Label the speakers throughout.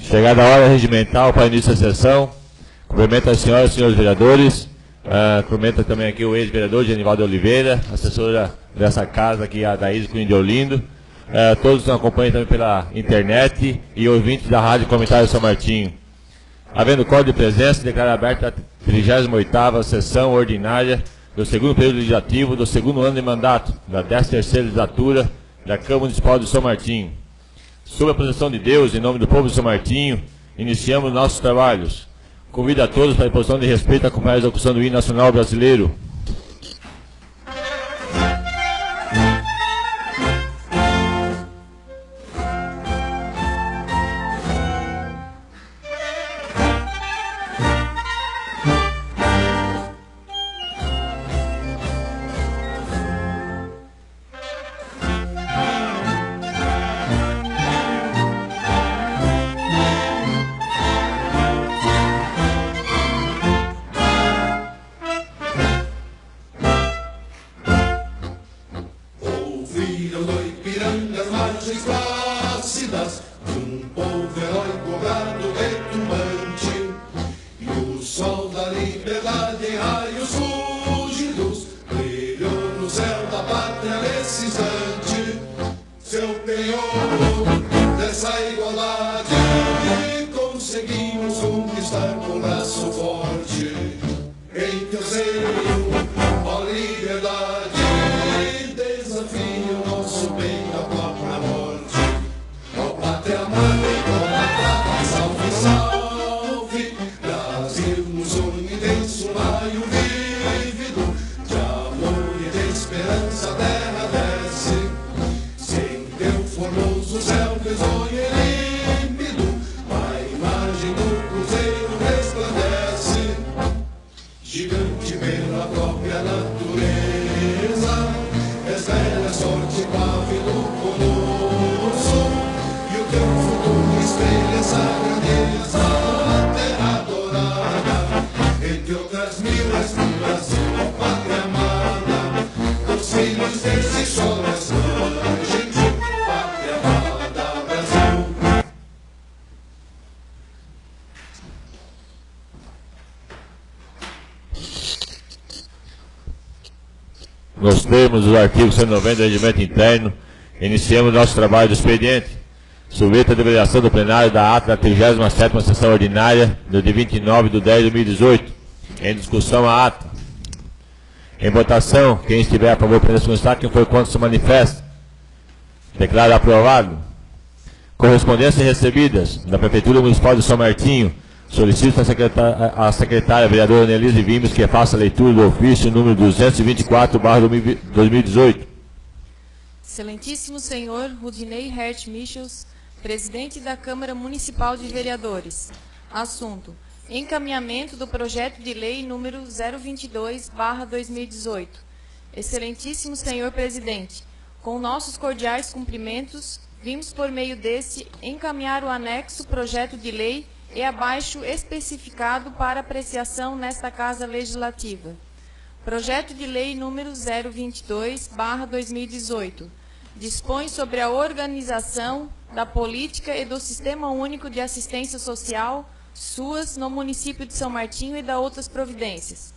Speaker 1: Chegada a hora regimental para início da sessão, cumprimento as senhoras e senhores vereadores, cumprimento também aqui o ex-vereador Genivaldo Oliveira, assessora dessa casa aqui, a Daís Cunha de Olindo, todos nos acompanham também pela internet e ouvintes da Rádio Comunitária São Martinho. Havendo código de presença, declaro aberta a 38ª sessão ordinária do segundo período legislativo do segundo ano de mandato da 13ª legislatura da Câmara Municipal de São Martinho. Sob a proteção de Deus, em nome do povo de São Martinho, iniciamos nossos trabalhos. Convido a todos para a posição de respeito a acompanhar a execução do hino nacional brasileiro. Nos termos do artigo 190 do Regimento Interno, iniciamos nosso trabalho do expediente. Sujeito à deliberação do plenário da ata da 37ª sessão ordinária do dia 29 de 10 de 2018. Em discussão a ata. Em votação, quem estiver a favor, prenda-se constar, quem for contra se manifesta. Declaro aprovado. Correspondências recebidas da Prefeitura Municipal de São Martinho. Solicito à secretária vereadora Nelise Vimes que faça a leitura do ofício número 224/2018.
Speaker 2: Excelentíssimo senhor Rudinei Hert Michels, presidente da Câmara Municipal de Vereadores. Assunto: encaminhamento do projeto de lei número 022/2018. Excelentíssimo senhor presidente, com nossos cordiais cumprimentos, vimos por meio deste encaminhar o anexo projeto de lei e abaixo especificado para apreciação nesta Casa Legislativa. Projeto de Lei número 022/2018 dispõe sobre a organização da política e do Sistema Único de Assistência Social, SUAS, no município de São Martinho e da outras providências.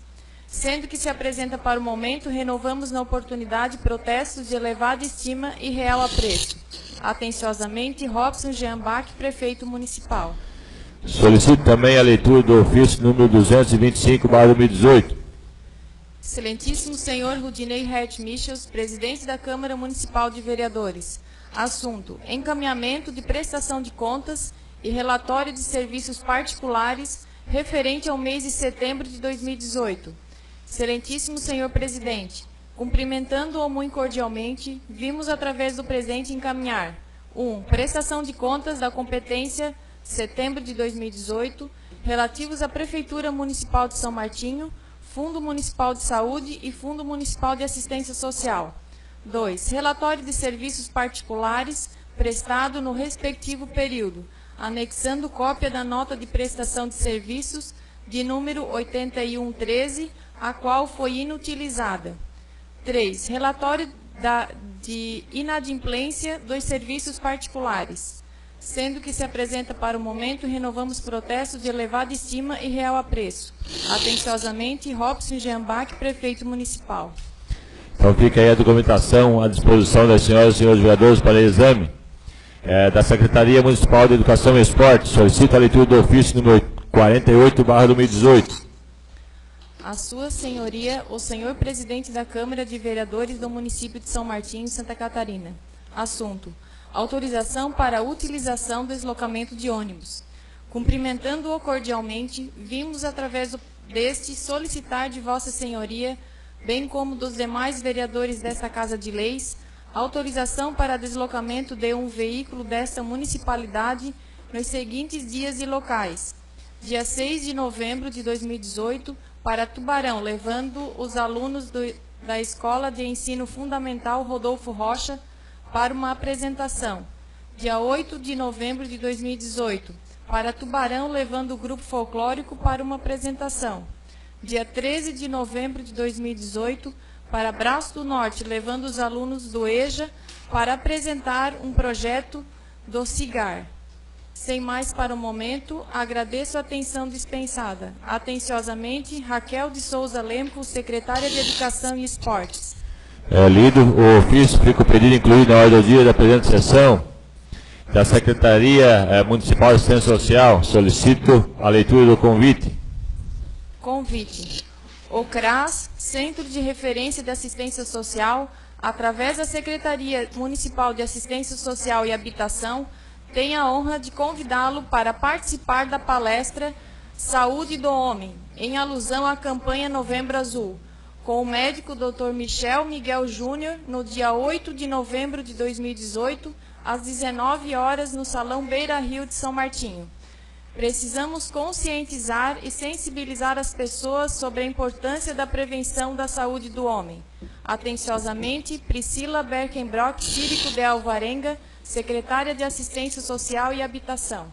Speaker 2: Sendo que se apresenta para o momento, renovamos na oportunidade protestos de elevada estima e real apreço. Atenciosamente, Robson Jean Bach, prefeito municipal.
Speaker 1: Solicito também a leitura do ofício número 225/2018.
Speaker 2: Excelentíssimo senhor Rudinei Hert Michels, presidente da Câmara Municipal de Vereadores. Assunto: encaminhamento de prestação de contas e relatório de serviços particulares referente ao mês de setembro de 2018. Excelentíssimo senhor presidente, cumprimentando-o muito cordialmente, vimos através do presente encaminhar: 1. Prestação de contas da competência setembro de 2018, relativos à Prefeitura Municipal de São Martinho, Fundo Municipal de Saúde e Fundo Municipal de Assistência Social. 2. Relatório de serviços particulares prestado no respectivo período, anexando cópia da nota de prestação de serviços de número 8113, a qual foi inutilizada. 3. Relatório de inadimplência dos serviços particulares. sendo que se apresenta para o momento, renovamos protesto de elevada estima e real apreço. Atenciosamente, Robson Jeanbach, Prefeito Municipal.
Speaker 1: Então fica aí a documentação à disposição das senhoras e senhores vereadores para exame. Da Secretaria Municipal de Educação e Esporte, solicito a leitura do ofício número 48/2018.
Speaker 2: A Sua Senhoria, o Senhor Presidente da Câmara de Vereadores do município de São Martinho, Santa Catarina. Assunto: autorização para a utilização do deslocamento de ônibus. Cumprimentando-o cordialmente, vimos através deste solicitar de Vossa Senhoria, bem como dos demais vereadores desta Casa de Leis, autorização para deslocamento de um veículo desta municipalidade nos seguintes dias e locais. Dia 6 de novembro de 2018, para Tubarão, levando os alunos da Escola de Ensino Fundamental Rodolfo Rocha para uma apresentação. Dia 8 de novembro de 2018, para Tubarão, levando o grupo folclórico para uma apresentação. Dia 13 de novembro de 2018, para Braço do Norte, levando os alunos do EJA para apresentar um projeto do CIGAR. Sem mais para o momento, agradeço a atenção dispensada. Atenciosamente, Raquel de Souza Lemco, Secretária de Educação e Esportes.
Speaker 1: Lido o ofício, fica o pedido incluído na ordem do dia da presente sessão. Da Secretaria Municipal de Assistência Social, solicito a leitura do convite.
Speaker 2: Convite. O CRAS, Centro de Referência de Assistência Social, através da Secretaria Municipal de Assistência Social e Habitação, tem a honra de convidá-lo para participar da palestra Saúde do Homem, em alusão à campanha Novembro Azul, com o médico Dr. Michel Miguel Júnior, no dia 8 de novembro de 2018, às 19 horas, no Salão Beira Rio de São Martinho. Precisamos conscientizar e sensibilizar as pessoas sobre a importância da prevenção da saúde do homem. Atenciosamente, Priscila Berkenbrock Tírico de Alvarenga, Secretária de Assistência Social e Habitação.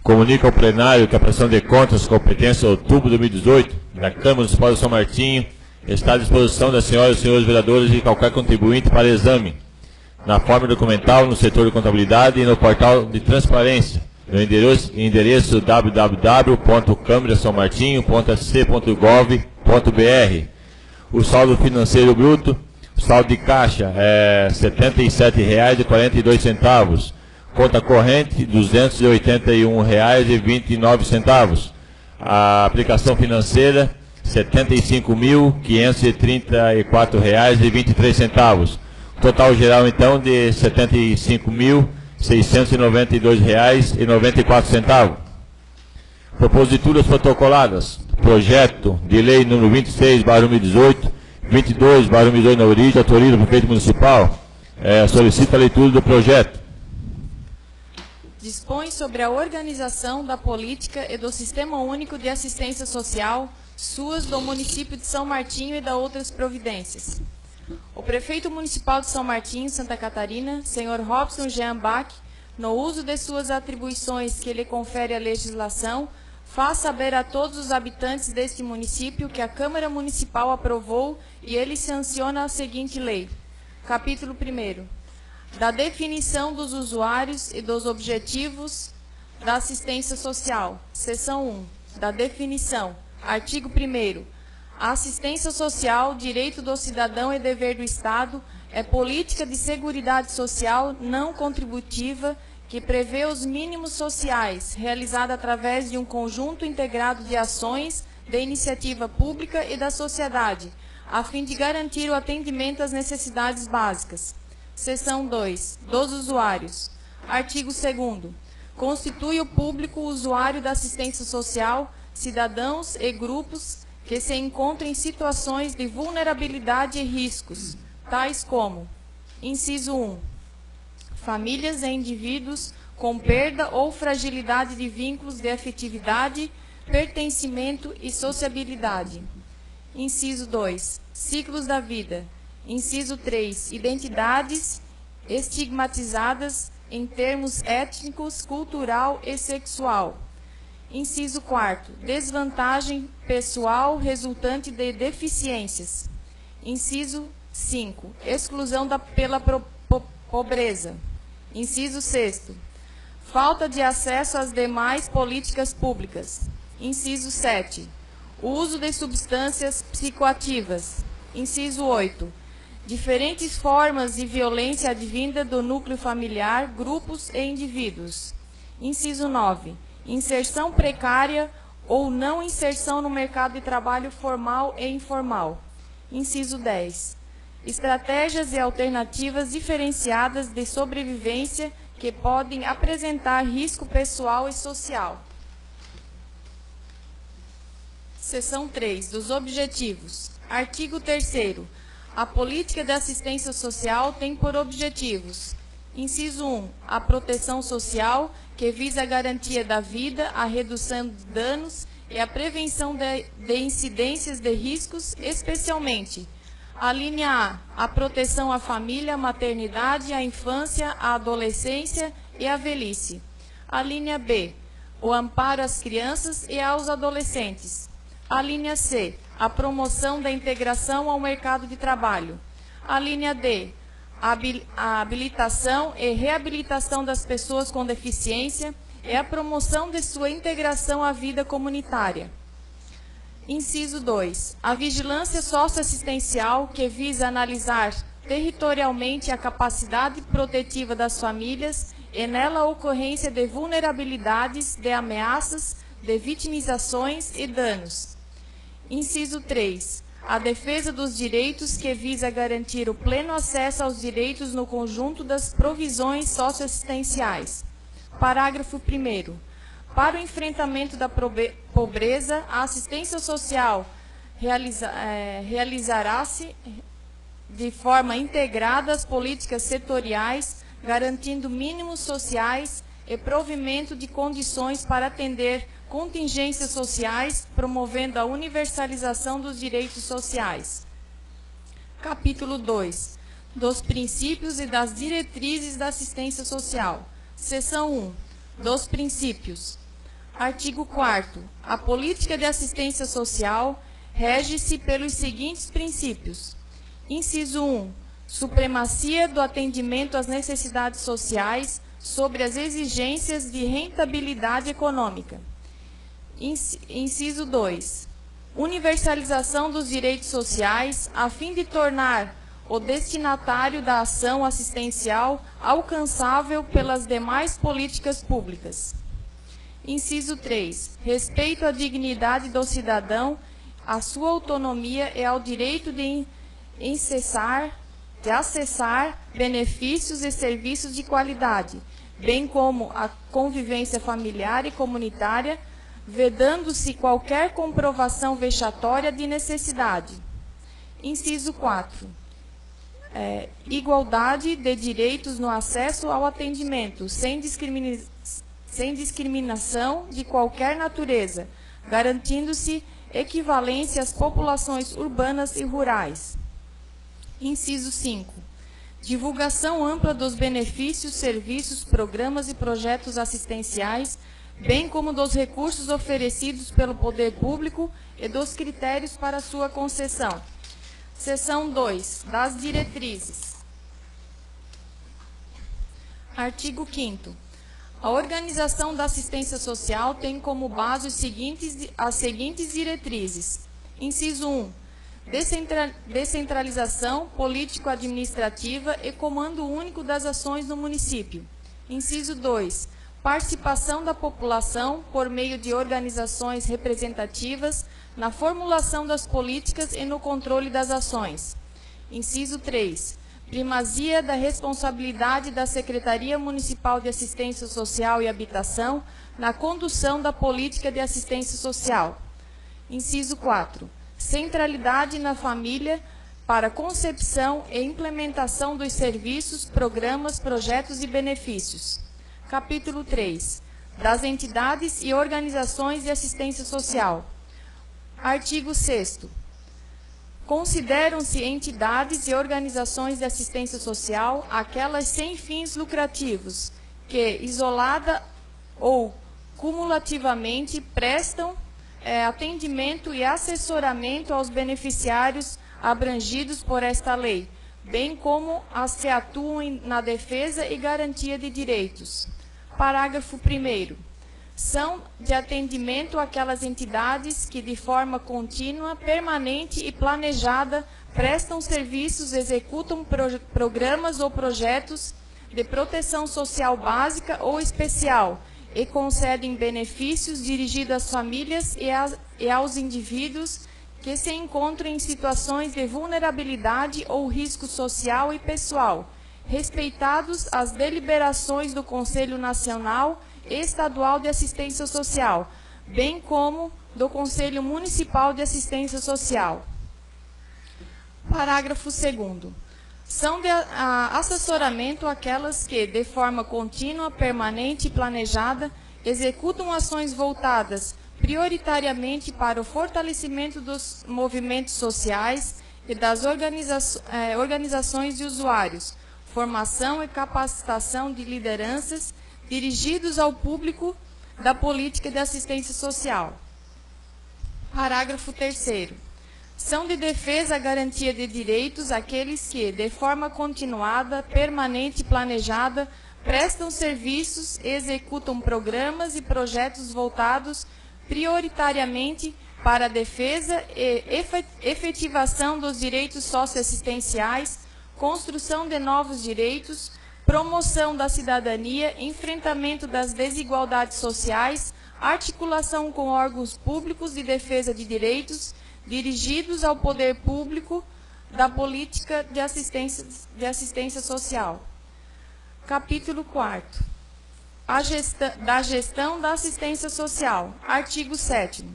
Speaker 1: Comunica ao plenário que a prestação de contas, competência de outubro de 2018, da Câmara Municipal de São Martinho, está à disposição das senhoras e senhores vereadores e qualquer contribuinte para exame, na forma documental, no setor de contabilidade e no portal de transparência, no endereço www.câmarasaomartinho.sc.gov.br. O saldo financeiro bruto, o saldo de caixa é R$ 77,42. Conta corrente, R$ 281,29. A aplicação financeira, R$ 75.534,23. Total geral, então, de R$ 75.692,94. Proposituras protocoladas. Projeto de lei número 26/2018, 22/2018 na origem, autoria do prefeito municipal. Solicita a leitura do projeto.
Speaker 2: Dispõe sobre a organização da política e do Sistema Único de Assistência Social, SUAS, do município de São Martinho e da outras providências. O prefeito municipal de São Martinho, Santa Catarina, senhor Robson Jeanbach, no uso de suas atribuições que lhe confere a legislação, faz saber a todos os habitantes deste município que a Câmara Municipal aprovou e ele sanciona a seguinte lei. Capítulo 1º. Da definição dos usuários e dos objetivos da assistência social. Seção 1. Da definição. Artigo 1º. A assistência social, direito do cidadão e dever do Estado, é política de seguridade social não contributiva que prevê os mínimos sociais, realizada através de um conjunto integrado de ações de iniciativa pública e da sociedade, a fim de garantir o atendimento às necessidades básicas. Seção 2. Dos usuários. Artigo 2º. Constitui o público usuário da assistência social, cidadãos e grupos que se encontram em situações de vulnerabilidade e riscos, tais como: inciso 1. Famílias e indivíduos com perda ou fragilidade de vínculos de afetividade, pertencimento e sociabilidade. Inciso 2. Ciclos da vida. Inciso 3. Identidades estigmatizadas em termos étnicos, cultural e sexual. Inciso 4. Desvantagem pessoal resultante de deficiências. Inciso 5. Exclusão pela pobreza. Inciso 6. falta de acesso às demais políticas públicas. Inciso 7. O uso de substâncias psicoativas. Inciso 8. Diferentes formas de violência advinda do núcleo familiar, grupos e indivíduos. Inciso 9. Inserção precária ou não inserção no mercado de trabalho formal e informal. Inciso 10. Estratégias e alternativas diferenciadas de sobrevivência que podem apresentar risco pessoal e social. Seção 3. Dos objetivos. Artigo 3º. A política de assistência social tem por objetivos: inciso 1, a proteção social, que visa a garantia da vida, a redução de danos e a prevenção de incidências de riscos, especialmente: a linha A proteção à família, à maternidade, à infância, à adolescência e à velhice; a linha B, o amparo às crianças e aos adolescentes; a linha C, a promoção da integração ao mercado de trabalho; a linha D, a habilitação e reabilitação das pessoas com deficiência e a promoção de sua integração à vida comunitária. Inciso 2. A vigilância socioassistencial, que visa analisar territorialmente a capacidade protetiva das famílias e nela a ocorrência de vulnerabilidades, de ameaças, de vitimizações e danos. Inciso 3. A defesa dos direitos, que visa garantir o pleno acesso aos direitos no conjunto das provisões socioassistenciais. Parágrafo 1º. Para o enfrentamento da pobreza, a assistência social realizará-se de forma integrada as políticas setoriais, garantindo mínimos sociais e provimento de condições para atender contingências sociais, promovendo a universalização dos direitos sociais. Capítulo 2. Dos princípios e das diretrizes da assistência social. Seção 1. Dos princípios. Artigo 4º. A política de assistência social rege-se pelos seguintes princípios. Inciso 1. Supremacia do atendimento às necessidades sociais sobre as exigências de rentabilidade econômica. Inciso 2. Universalização dos direitos sociais, a fim de tornar o destinatário da ação assistencial alcançável pelas demais políticas públicas. Inciso 3. Respeito à dignidade do cidadão, à sua autonomia e ao direito de acessar benefícios e serviços de qualidade, bem como a convivência familiar e comunitária, vedando-se qualquer comprovação vexatória de necessidade. Inciso 4. Igualdade de direitos no acesso ao atendimento, sem discriminação de qualquer natureza, garantindo-se equivalência às populações urbanas e rurais. Inciso 5. Divulgação ampla dos benefícios, serviços, programas e projetos assistenciais, bem como dos recursos oferecidos pelo poder público e dos critérios para sua concessão. Seção 2. Das diretrizes. Artigo 5º. A organização da assistência social tem como base as seguintes diretrizes. Inciso 1. Descentralização político-administrativa e comando único das ações no município. Inciso 2. Participação da população por meio de organizações representativas na formulação das políticas e no controle das ações. Inciso 3. Primazia da responsabilidade da Secretaria Municipal de Assistência Social e Habitação na condução da política de assistência social. Inciso 4. Centralidade na família para concepção e implementação dos serviços, programas, projetos e benefícios. Capítulo 3. Das entidades e organizações de assistência social. Artigo 6º. Consideram-se entidades e organizações de assistência social aquelas sem fins lucrativos, que, isolada ou cumulativamente, prestam atendimento e assessoramento aos beneficiários abrangidos por esta lei, bem como as que atuam na defesa e garantia de direitos. Parágrafo 1º. São de atendimento àquelas entidades que, de forma contínua, permanente e planejada, prestam serviços, executam programas ou projetos de proteção social básica ou especial e concedem benefícios dirigidos às famílias e aos indivíduos que se encontram em situações de vulnerabilidade ou risco social e pessoal, respeitados as deliberações do Conselho Nacional e Estadual de Assistência Social, bem como do Conselho Municipal de Assistência Social. Parágrafo 2º. São de assessoramento aquelas que, de forma contínua, permanente e planejada, executam ações voltadas prioritariamente para o fortalecimento dos movimentos sociais e das organizações de usuários, formação e capacitação de lideranças dirigidos ao público da política de assistência social. Parágrafo 3º. São de defesa à garantia de direitos aqueles que, de forma continuada, permanente e planejada, prestam serviços e executam programas e projetos voltados prioritariamente para a defesa e efetivação dos direitos socioassistenciais, construção de novos direitos, promoção da cidadania, enfrentamento das desigualdades sociais, articulação com órgãos públicos de defesa de direitos, dirigidos ao poder público da política de assistência social. Capítulo 4º. Da gestão da assistência social. Artigo 7º.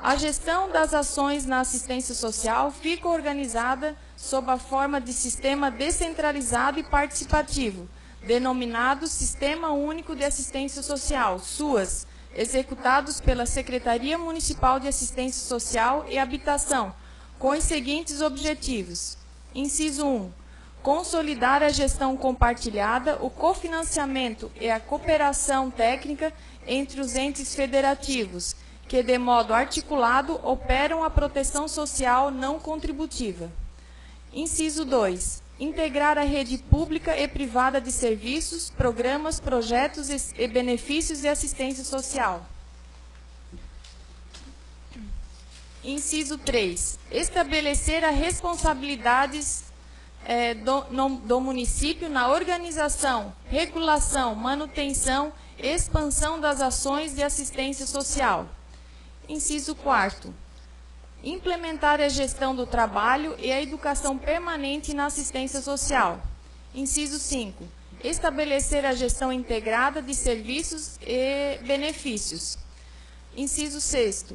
Speaker 2: A gestão das ações na assistência social fica organizada sob a forma de sistema descentralizado e participativo, denominado Sistema Único de Assistência Social, SUAS, executados pela Secretaria Municipal de Assistência Social e Habitação, com os seguintes objetivos. Inciso 1. Consolidar a gestão compartilhada, o cofinanciamento e a cooperação técnica entre os entes federativos, que de modo articulado operam a proteção social não contributiva. Inciso 2. Integrar a rede pública e privada de serviços, programas, projetos e benefícios de assistência social. Inciso 3. Estabelecer as responsabilidades do município na organização, regulação, manutenção e expansão das ações de assistência social. Inciso 4º. Implementar a gestão do trabalho e a educação permanente na assistência social. Inciso 5. Estabelecer a gestão integrada de serviços e benefícios. Inciso 6º.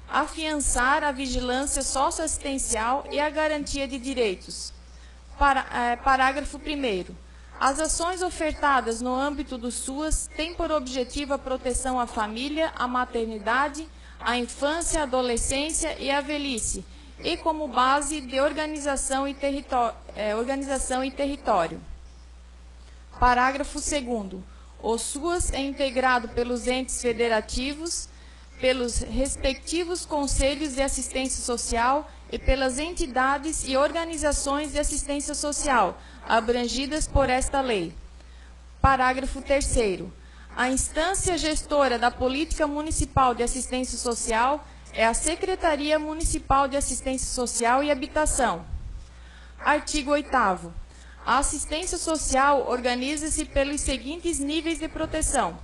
Speaker 2: Afiançar a vigilância socioassistencial e a garantia de direitos. Parágrafo 1º. As ações ofertadas no âmbito do SUAS têm por objetivo a proteção à família, à maternidade, à infância, à adolescência e à velhice, e como base de organização e território. Parágrafo 2º. O SUAS é integrado pelos entes federativos, pelos respectivos conselhos de assistência social e pelas entidades e organizações de assistência social, abrangidas por esta lei. Parágrafo 3º. A instância gestora da Política Municipal de Assistência Social é a Secretaria Municipal de Assistência Social e Habitação. Artigo 8º. A assistência social organiza-se pelos seguintes níveis de proteção.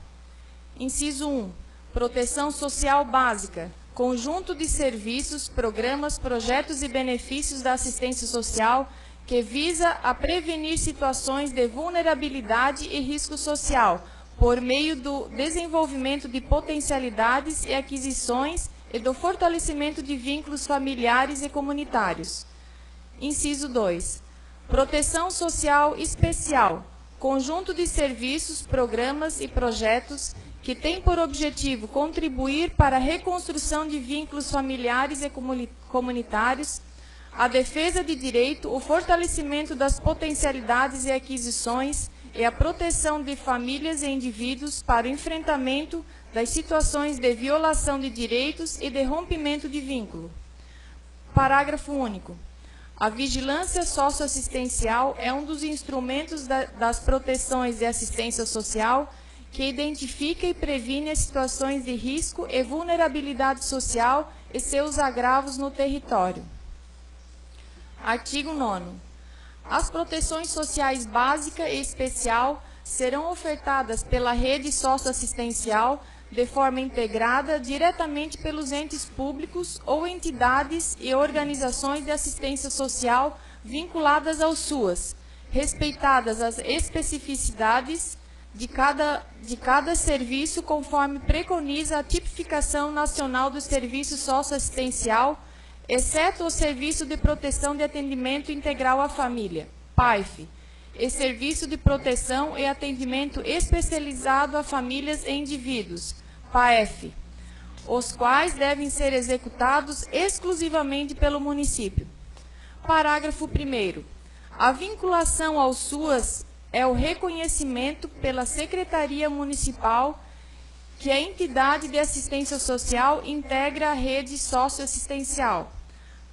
Speaker 2: Inciso 1. Proteção social básica. Conjunto de serviços, programas, projetos e benefícios da assistência social que visa a prevenir situações de vulnerabilidade e risco social, por meio do desenvolvimento de potencialidades e aquisições e do fortalecimento de vínculos familiares e comunitários. Inciso 2. Proteção social especial. Conjunto de serviços, programas e projetos que tem por objetivo contribuir para a reconstrução de vínculos familiares e comunitários, a defesa de direito, o fortalecimento das potencialidades e aquisições e a proteção de famílias e indivíduos para o enfrentamento das situações de violação de direitos e de rompimento de vínculo. Parágrafo único. A vigilância socioassistencial é um dos instrumentos das proteções e assistência social que identifica e previne as situações de risco e vulnerabilidade social e seus agravos no território. Artigo 9º. As proteções sociais básica e especial serão ofertadas pela rede socioassistencial de forma integrada diretamente pelos entes públicos ou entidades e organizações de assistência social vinculadas ao SUAS, respeitadas as especificidades de cada serviço conforme preconiza a tipificação nacional do serviço socioassistencial, exceto o Serviço de Proteção de Atendimento Integral à Família, PAIF, e Serviço de Proteção e Atendimento Especializado a Famílias e Indivíduos, PAEF, os quais devem ser executados exclusivamente pelo município. Parágrafo 1º. A vinculação ao SUAS é o reconhecimento pela Secretaria Municipal que a entidade de assistência social integra a rede socioassistencial.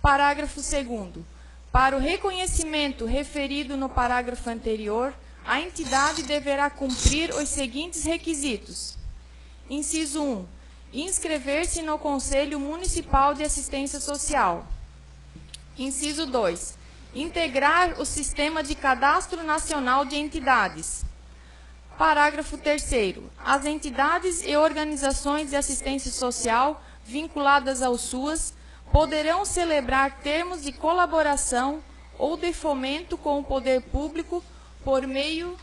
Speaker 2: Parágrafo 2º. Para o reconhecimento referido no parágrafo anterior, a entidade deverá cumprir os seguintes requisitos. Inciso 1. Inscrever-se no Conselho Municipal de Assistência Social. Inciso 2. Integrar o Sistema de Cadastro Nacional de Entidades. Parágrafo 3º. As entidades e organizações de assistência social vinculadas ao SUAS poderão celebrar termos de colaboração ou de fomento com o poder público por meio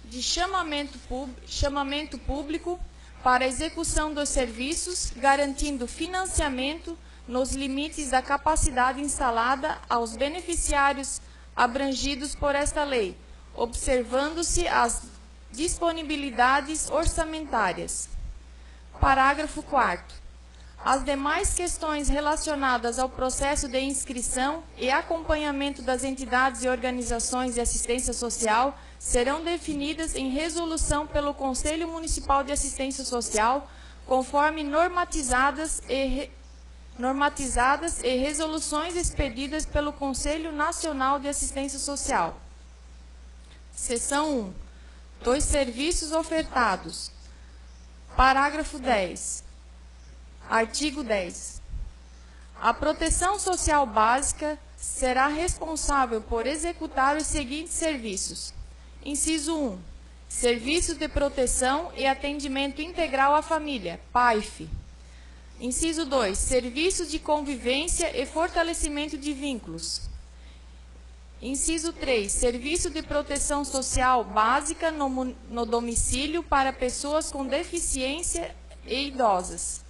Speaker 2: de chamamento público para a execução dos serviços, garantindo financiamento nos limites da capacidade instalada aos beneficiários abrangidos por esta lei, observando-se as disponibilidades orçamentárias. Parágrafo 4º. As demais questões relacionadas ao processo de inscrição e acompanhamento das entidades e organizações de assistência social serão definidas em resolução pelo Conselho Municipal de Assistência Social, conforme normatizadas e resoluções expedidas pelo Conselho Nacional de Assistência Social. Seção 1. Dos serviços ofertados. Parágrafo 10. Artigo 10. A proteção social básica será responsável por executar os seguintes serviços. Inciso 1. Serviços de proteção e atendimento integral à família, PAIF. Inciso 2. Serviços de convivência e fortalecimento de vínculos. Inciso 3. Serviço de proteção social básica no domicílio para pessoas com deficiência e idosas.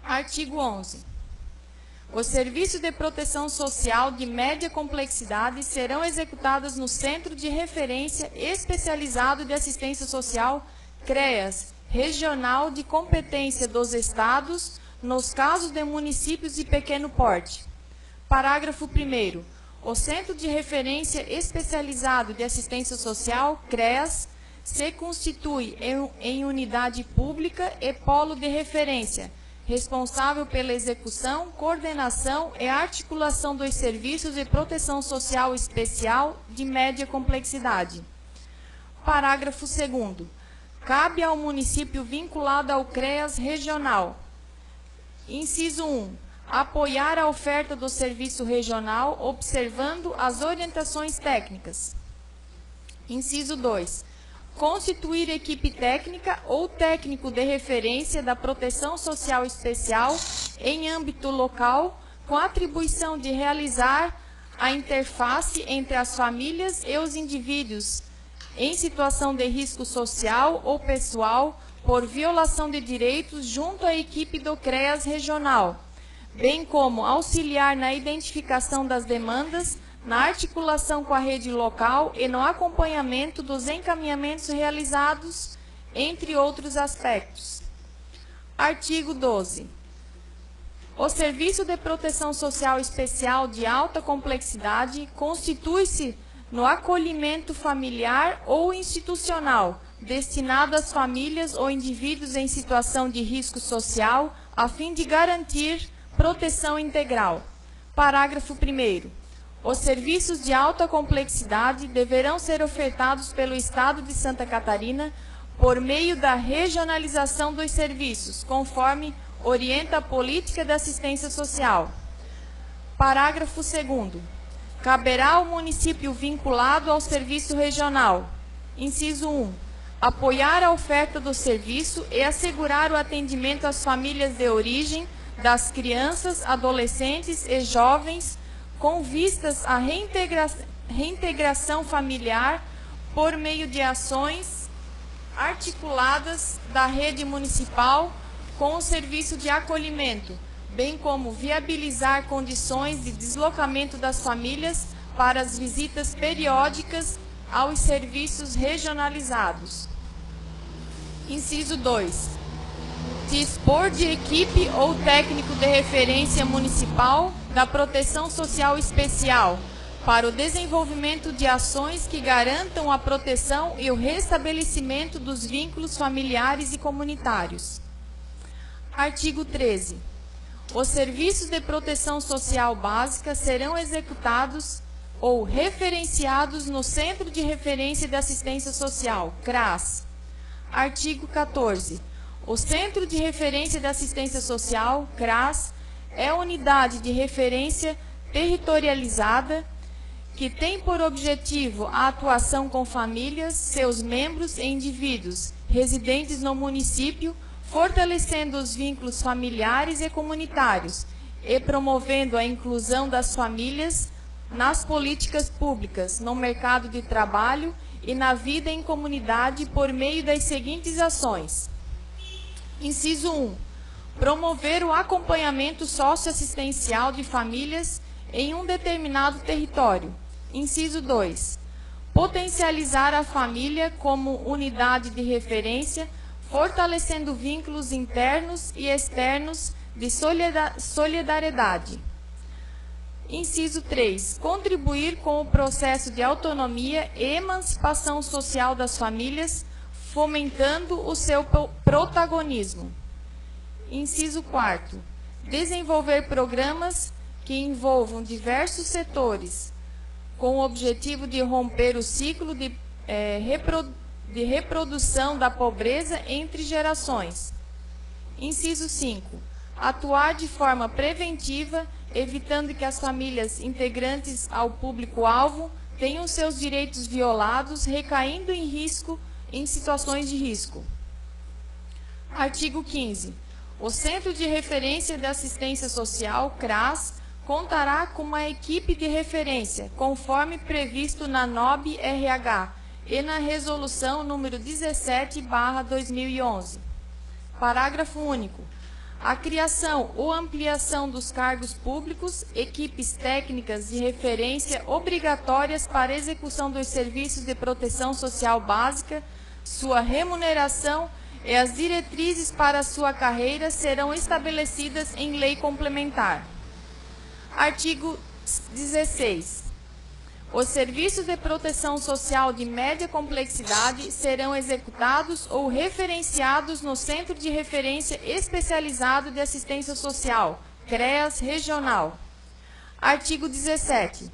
Speaker 2: Artigo 11. Os serviços de proteção social de média complexidade serão executados no Centro de Referência Especializado de Assistência Social, CREAS, regional de competência dos Estados, nos casos de municípios de pequeno porte. Parágrafo 1º. O Centro de Referência Especializado de Assistência Social, CREAS, se constitui em unidade pública e polo de referência, responsável pela execução, coordenação e articulação dos serviços de proteção social especial de média complexidade. Parágrafo 2º. Cabe ao município vinculado ao CREAS regional. Inciso 1. Apoiar a oferta do serviço regional, observando as orientações técnicas. Inciso 2. Constituir equipe técnica ou técnico de referência da proteção social especial em âmbito local, com a atribuição de realizar a interface entre as famílias e os indivíduos em situação de risco social ou pessoal por violação de direitos junto à equipe do CREAS regional, bem como auxiliar na identificação das demandas, na articulação com a rede local e no acompanhamento dos encaminhamentos realizados, entre outros aspectos. Artigo 12. O Serviço de Proteção Social Especial de alta complexidade constitui-se no acolhimento familiar ou institucional, destinado às famílias ou indivíduos em situação de risco social, a fim de garantir proteção integral. Parágrafo 1º. Os serviços de alta complexidade deverão ser ofertados pelo Estado de Santa Catarina por meio da regionalização dos serviços, conforme orienta a política de assistência social. Parágrafo 2º. Caberá ao município vinculado ao serviço regional, inciso 1, apoiar a oferta do serviço e assegurar o atendimento às famílias de origem das crianças, adolescentes e jovens com vistas à reintegração familiar por meio de ações articuladas da rede municipal com o serviço de acolhimento, bem como viabilizar condições de deslocamento das famílias para as visitas periódicas aos serviços regionalizados. Inciso 2. Dispor de equipe ou técnico de referência municipal da Proteção Social Especial para o desenvolvimento de ações que garantam a proteção e o restabelecimento dos vínculos familiares e comunitários. Artigo 13. Os serviços de proteção social básica serão executados ou referenciados no Centro de Referência de Assistência Social, CRAS. Artigo 14. O Centro de Referência de Assistência Social, CRAS, é a unidade de referência territorializada que tem por objetivo a atuação com famílias, seus membros e indivíduos residentes no município, fortalecendo os vínculos familiares e comunitários e promovendo a inclusão das famílias nas políticas públicas, no mercado de trabalho e na vida em comunidade por meio das seguintes ações. Inciso 1. Promover o acompanhamento socioassistencial de famílias em um determinado território. Inciso 2. Potencializar a família como unidade de referência, fortalecendo vínculos internos e externos de solidariedade. Inciso 3. Contribuir com o processo de autonomia e emancipação social das famílias, fomentando o seu protagonismo. Inciso 4. Desenvolver programas que envolvam diversos setores, com o objetivo de romper o ciclo de reprodução da pobreza entre gerações. Inciso 5. Atuar de forma preventiva, evitando que as famílias integrantes ao público-alvo tenham seus direitos violados, recaindo em situações de risco. Artigo 15. O Centro de Referência de Assistência Social, CRAS, contará com uma equipe de referência, conforme previsto na NOB-RH e na Resolução número 17/2011. Parágrafo único. A criação ou ampliação dos cargos públicos, equipes técnicas de referência obrigatórias para execução dos serviços de proteção social básica, sua remuneração e as diretrizes para sua carreira serão estabelecidas em lei complementar. Artigo 16. Os serviços de proteção social de média complexidade serão executados ou referenciados no Centro de Referência Especializado de Assistência Social, CREAS Regional. Artigo 17.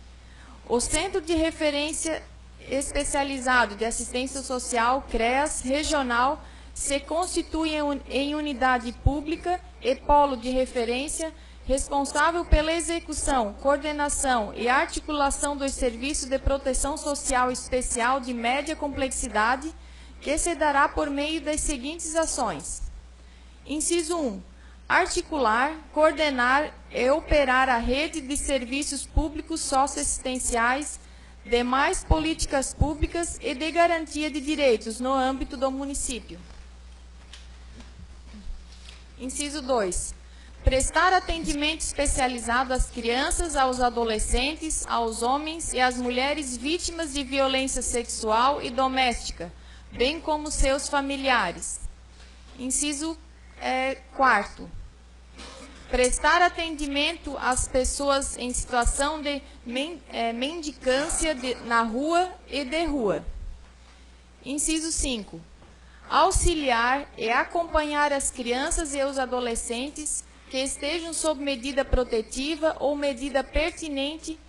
Speaker 2: O Centro de Referência Especializado de Assistência Social, CREAS Regional, se constitui em unidade pública e polo de referência responsável pela execução, coordenação e articulação dos serviços de proteção social especial de média complexidade, que se dará por meio das seguintes ações. Inciso 1. Articular, coordenar e operar a rede de serviços públicos socioassistenciais, demais políticas públicas e de garantia de direitos no âmbito do município. Inciso 2. Prestar atendimento especializado às crianças, aos adolescentes, aos homens e às mulheres vítimas de violência sexual e doméstica, bem como seus familiares. Inciso 4. Prestar atendimento às pessoas em situação de mendicância na rua e de rua. Inciso 5. Auxiliar e acompanhar as crianças e os adolescentes que estejam sob medida protetiva ou medida pertinente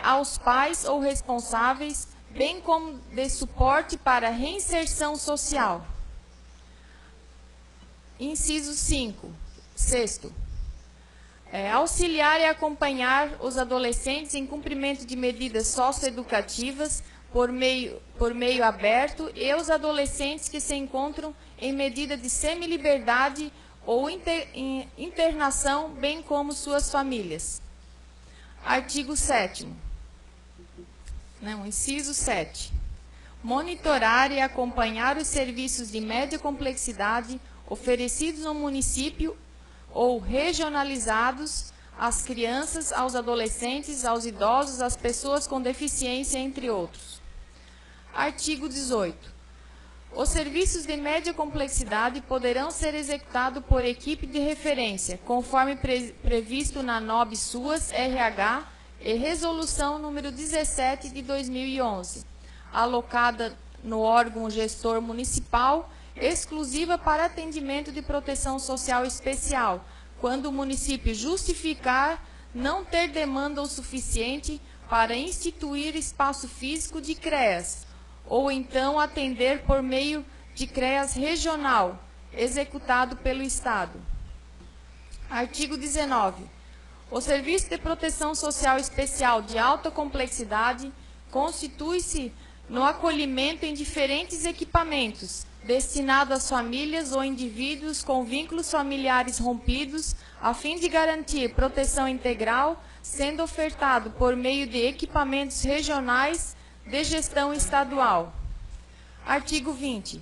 Speaker 2: aos pais ou responsáveis, bem como de suporte para reinserção social. Inciso 5. Sexto. Auxiliar e acompanhar os adolescentes em cumprimento de medidas socioeducativas por meio aberto e os adolescentes que se encontram em medida de semiliberdade ou internação, bem como suas famílias. Artigo 7º. Inciso 7. Monitorar e acompanhar os serviços de média complexidade oferecidos no município ou regionalizados às crianças, aos adolescentes, aos idosos, às pessoas com deficiência, entre outros. Artigo 18. Os serviços de média complexidade poderão ser executados por equipe de referência, conforme previsto na NOB-SUAS RH e Resolução número 17 de 2011, alocada no órgão gestor municipal, exclusiva para atendimento de proteção social especial, quando o município justificar não ter demanda o suficiente para instituir espaço físico de CREAS, ou então atender por meio de CREAS regional, executado pelo Estado. Artigo 19. O Serviço de Proteção Social Especial de alta complexidade constitui-se no acolhimento em diferentes equipamentos, destinado às famílias ou indivíduos com vínculos familiares rompidos, a fim de garantir proteção integral, sendo ofertado por meio de equipamentos regionais de gestão estadual. Artigo 20.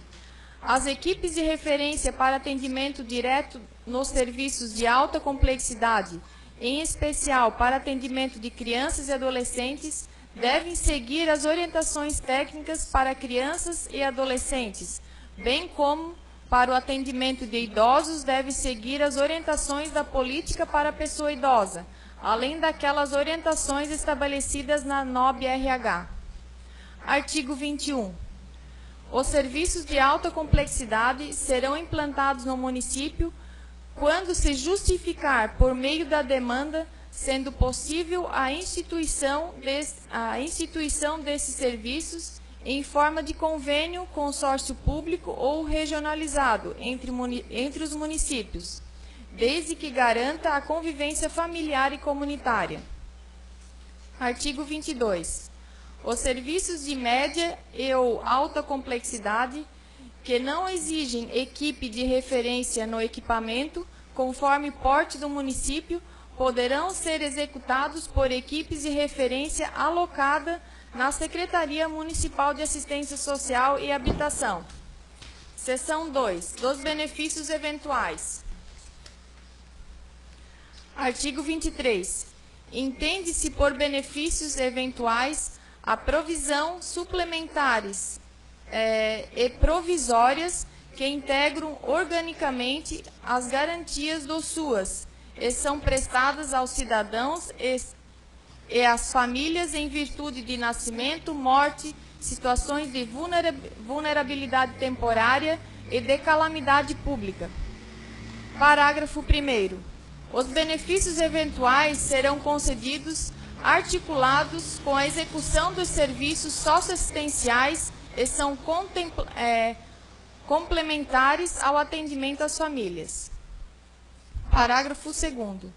Speaker 2: As equipes de referência para atendimento direto nos serviços de alta complexidade, em especial para atendimento de crianças e adolescentes, devem seguir as orientações técnicas para crianças e adolescentes, bem como para o atendimento de idosos deve seguir as orientações da política para a pessoa idosa, além daquelas orientações estabelecidas na NOB-RH. Artigo 21. Os serviços de alta complexidade serão implantados no município quando se justificar por meio da demanda, sendo possível a instituição desses serviços em forma de convênio, consórcio público ou regionalizado entre os municípios, desde que garanta a convivência familiar e comunitária. Artigo 22. Os serviços de média e ou alta complexidade que não exigem equipe de referência no equipamento, conforme porte do município, poderão ser executados por equipes de referência alocada na Secretaria Municipal de Assistência Social e Habitação. Seção 2. Dos benefícios eventuais. Artigo 23. Entende-se por benefícios eventuais a provisão suplementares e provisórias que integram organicamente as garantias do SUAS e são prestadas aos cidadãos e às famílias em virtude de nascimento, morte, situações de vulnerabilidade temporária e de calamidade pública. Parágrafo 1º. Os benefícios eventuais serão concedidos articulados com a execução dos serviços socioassistenciais e são complementares ao atendimento às famílias. Parágrafo 2º.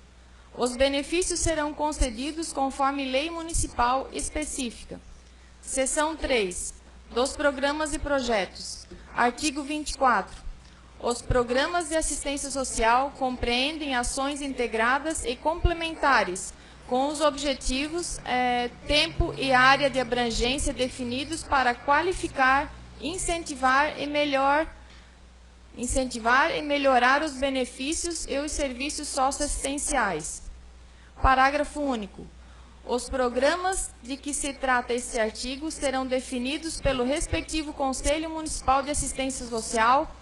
Speaker 2: Os benefícios serão concedidos conforme lei municipal específica. Seção 3. Dos programas e projetos. Artigo 24. Os programas de assistência social compreendem ações integradas e complementares, com os objetivos, tempo e área de abrangência definidos para qualificar, incentivar e melhorar os benefícios e os serviços socioassistenciais. Parágrafo único. Os programas de que se trata este artigo serão definidos pelo respectivo Conselho Municipal de Assistência Social,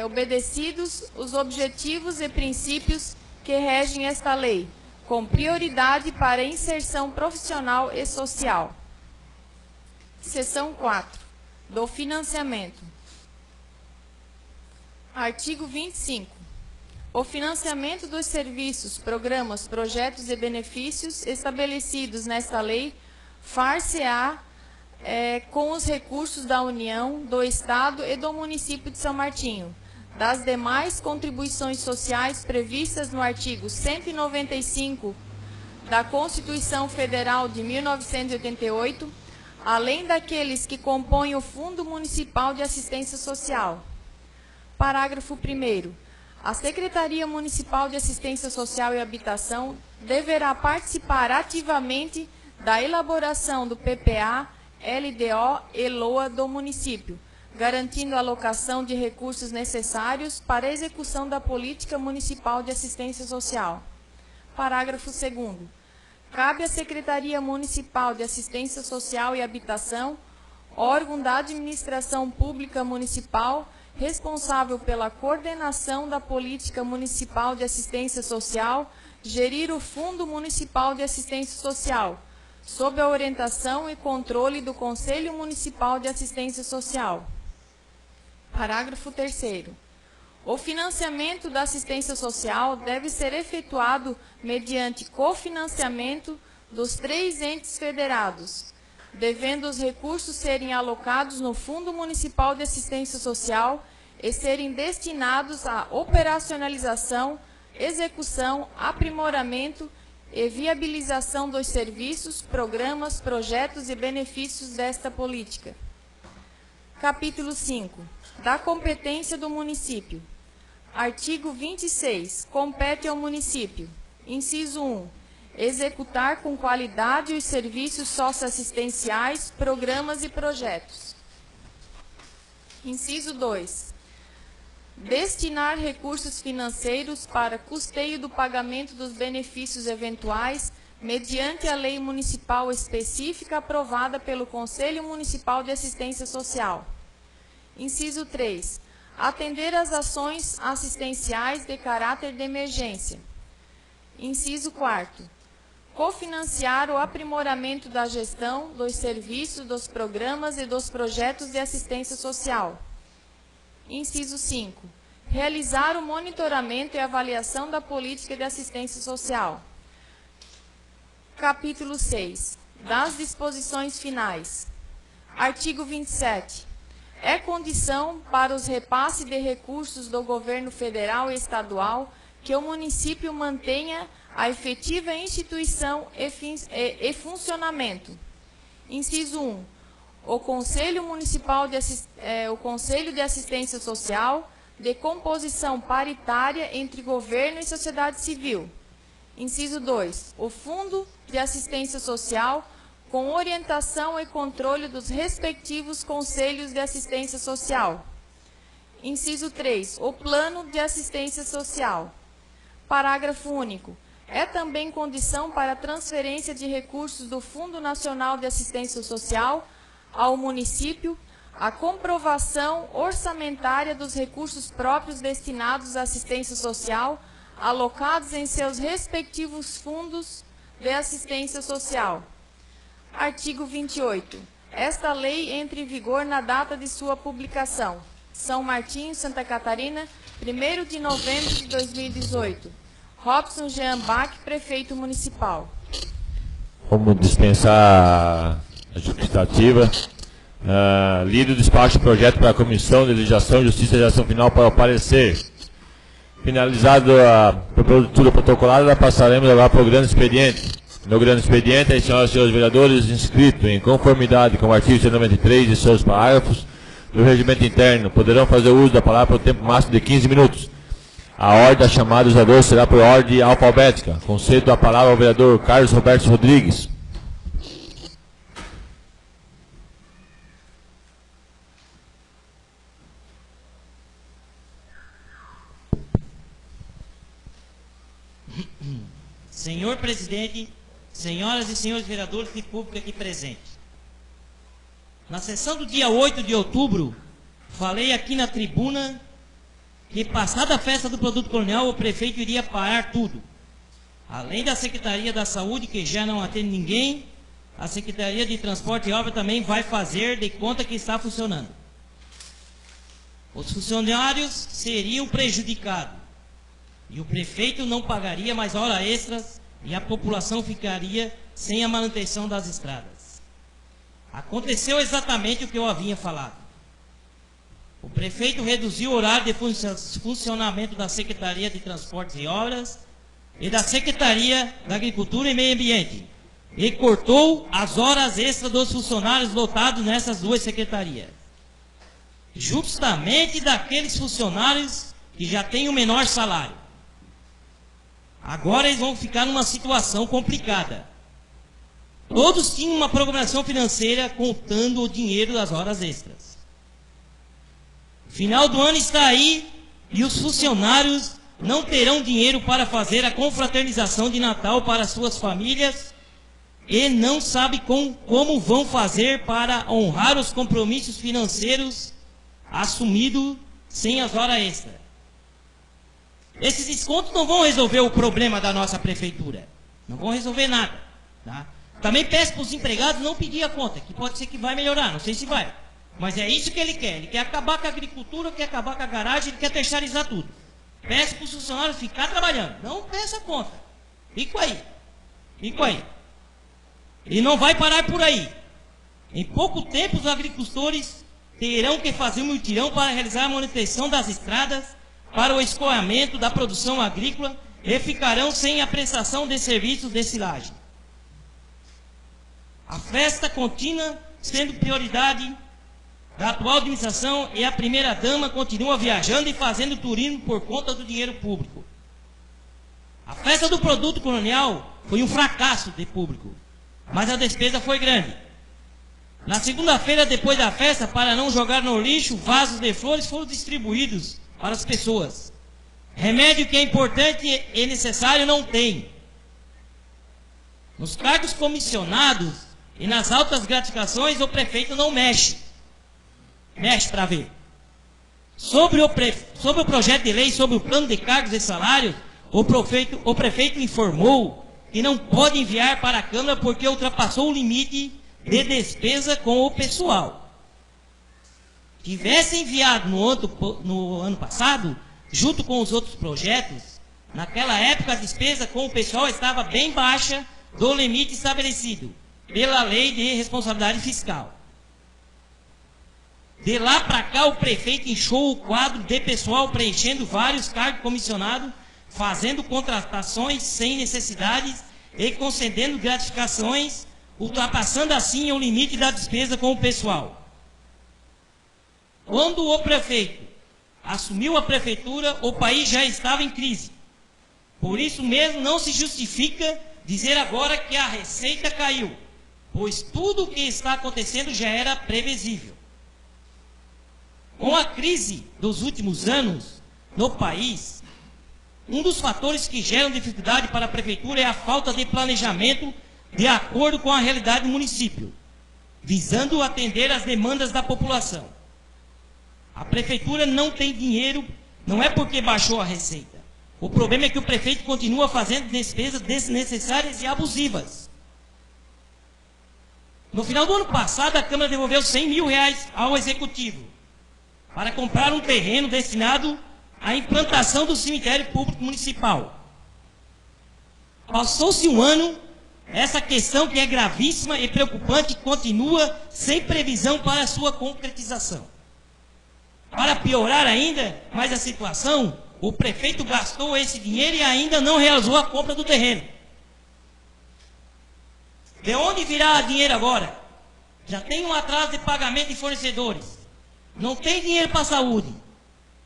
Speaker 2: obedecidos os objetivos e princípios que regem esta lei, com prioridade para a inserção profissional e social. Seção 4. Do financiamento. Artigo 25. O financiamento dos serviços, programas, projetos e benefícios estabelecidos nesta lei far-se-á com os recursos da União, do Estado e do município de São Martinho, das demais contribuições sociais previstas no artigo 195 da Constituição Federal de 1988, além daqueles que compõem o Fundo Municipal de Assistência Social. Parágrafo 1º. A Secretaria Municipal de Assistência Social e Habitação deverá participar ativamente da elaboração do PPA, LDO e LOA do município, garantindo a alocação de recursos necessários para a execução da Política Municipal de Assistência Social. Parágrafo 2º. Cabe à Secretaria Municipal de Assistência Social e Habitação, órgão da administração pública municipal, responsável pela coordenação da Política Municipal de Assistência Social, gerir o Fundo Municipal de Assistência Social, sob a orientação e controle do Conselho Municipal de Assistência Social. Parágrafo 3º. O financiamento da assistência social deve ser efetuado mediante cofinanciamento dos 3 entes federados, devendo os recursos serem alocados no Fundo Municipal de Assistência Social e serem destinados à operacionalização, execução, aprimoramento e viabilização dos serviços, programas, projetos e benefícios desta política. Capítulo 5. Da competência do município. Artigo 26. Compete ao município. Inciso 1. Executar com qualidade os serviços socioassistenciais, programas e projetos. Inciso 2. Destinar recursos financeiros para custeio do pagamento dos benefícios eventuais mediante a lei municipal específica aprovada pelo Conselho Municipal de Assistência Social. Inciso 3. Atender às ações assistenciais de caráter de emergência. Inciso 4. Cofinanciar o aprimoramento da gestão, dos serviços, dos programas e dos projetos de assistência social. Inciso 5. Realizar o monitoramento e avaliação da política de assistência social. Capítulo 6. Das disposições finais. Artigo 27. É condição para os repasses de recursos do governo federal e estadual que o município mantenha a efetiva instituição e funcionamento. Inciso 1. O Conselho Municipal o Conselho de Assistência Social, de composição paritária entre governo e sociedade civil. Inciso 2. O Fundo de Assistência Social, com orientação e controle dos respectivos Conselhos de Assistência Social. Inciso 3. O Plano de Assistência Social. Parágrafo único. É também condição para a transferência de recursos do Fundo Nacional de Assistência Social ao município a comprovação orçamentária dos recursos próprios destinados à assistência social, alocados em seus respectivos fundos de assistência social. Artigo 28. Esta lei entra em vigor na data de sua publicação. São Martinho, Santa Catarina, 1º de novembro de 2018. Robson Jean Bach, Prefeito Municipal.
Speaker 1: Vamos dispensar a justificativa. Lido o despacho do projeto para a Comissão de Legislação, Justiça e Geração Final para o parecer. Finalizado a produtura protocolada, passaremos agora para o grande expediente. No grande expediente, as senhoras e senhores vereadores, inscritos em conformidade com o artigo 193 e seus parágrafos do regimento interno, poderão fazer uso da palavra por tempo máximo de 15 minutos. A ordem da chamada dos vereadores será por ordem alfabética. Concedo a palavra ao vereador Carlos Roberto Rodrigues.
Speaker 3: Senhor presidente, senhoras e senhores vereadores e público aqui presente. Na sessão do dia 8 de outubro, falei aqui na tribuna que, passada a festa do produto colonial, o prefeito iria parar tudo. Além da Secretaria da Saúde, que já não atende ninguém, a Secretaria de Transporte e Obra também vai fazer de conta que está funcionando. Os funcionários seriam prejudicados. E o prefeito não pagaria mais horas extras e a população ficaria sem a manutenção das estradas. Aconteceu exatamente o que eu havia falado. O prefeito reduziu o horário de funcionamento da Secretaria de Transportes e Obras e da Secretaria da Agricultura e Meio Ambiente e cortou as horas extras dos funcionários lotados nessas duas secretarias. Justamente daqueles funcionários que já têm o menor salário. Agora eles vão ficar numa situação complicada. Todos tinham uma programação financeira contando o dinheiro das horas extras. Final do ano está aí e os funcionários não terão dinheiro para fazer a confraternização de Natal para suas famílias e não sabem como vão fazer para honrar os compromissos financeiros assumidos sem as horas extras. Esses descontos não vão resolver o problema da nossa prefeitura. Não vão resolver nada. Tá? Também peço para os empregados não pedir a conta, que pode ser que vai melhorar, não sei se vai. Mas é isso que ele quer. Ele quer acabar com a agricultura, quer acabar com a garagem, ele quer terceirizar tudo. Peço para os funcionários ficar trabalhando. Não peça a conta. Fico aí. Fico aí. E não vai parar por aí. Em pouco tempo os agricultores terão que fazer um mutirão para realizar a manutenção das estradas, para o escoamento da produção agrícola e ficarão sem a prestação de serviços de silagem. A festa contínua sendo prioridade da atual administração e a primeira-dama continua viajando e fazendo turismo por conta do dinheiro público. A festa do produto colonial foi um fracasso de público, mas a despesa foi grande. Na segunda-feira, depois da festa, para não jogar no lixo, vasos de flores foram distribuídos para as pessoas. Remédio que é importante e necessário não tem. Nos cargos comissionados e nas altas gratificações, o prefeito não mexe. Mexe para ver. Sobre o projeto de lei, sobre o plano de cargos e salários, o prefeito informou que não pode enviar para a Câmara porque ultrapassou o limite de despesa com o pessoal. Tivesse enviado no ano passado, junto com os outros projetos, naquela época a despesa com o pessoal estava bem baixa do limite estabelecido pela lei de responsabilidade fiscal. De lá para cá o prefeito inchou o quadro de pessoal preenchendo vários cargos comissionados, fazendo contratações sem necessidades e concedendo gratificações, ultrapassando assim o limite da despesa com o pessoal. Quando o prefeito assumiu a prefeitura, o país já estava em crise. Por isso mesmo não se justifica dizer agora que a receita caiu, pois tudo o que está acontecendo já era previsível. Com a crise dos últimos anos no país, um dos fatores que geram dificuldade para a prefeitura é a falta de planejamento de acordo com a realidade do município, visando atender às demandas da população. A prefeitura não tem dinheiro, não é porque baixou a receita. O problema é que o prefeito continua fazendo despesas desnecessárias e abusivas. No final do ano passado, a Câmara devolveu R$100 mil ao Executivo para comprar um terreno destinado à implantação do cemitério público municipal. Passou-se um ano, essa questão que é gravíssima e preocupante continua sem previsão para a sua concretização. Para piorar ainda mais a situação, o prefeito gastou esse dinheiro e ainda não realizou a compra do terreno. De onde virá dinheiro agora? Já tem um atraso de pagamento de fornecedores. Não tem dinheiro para a saúde,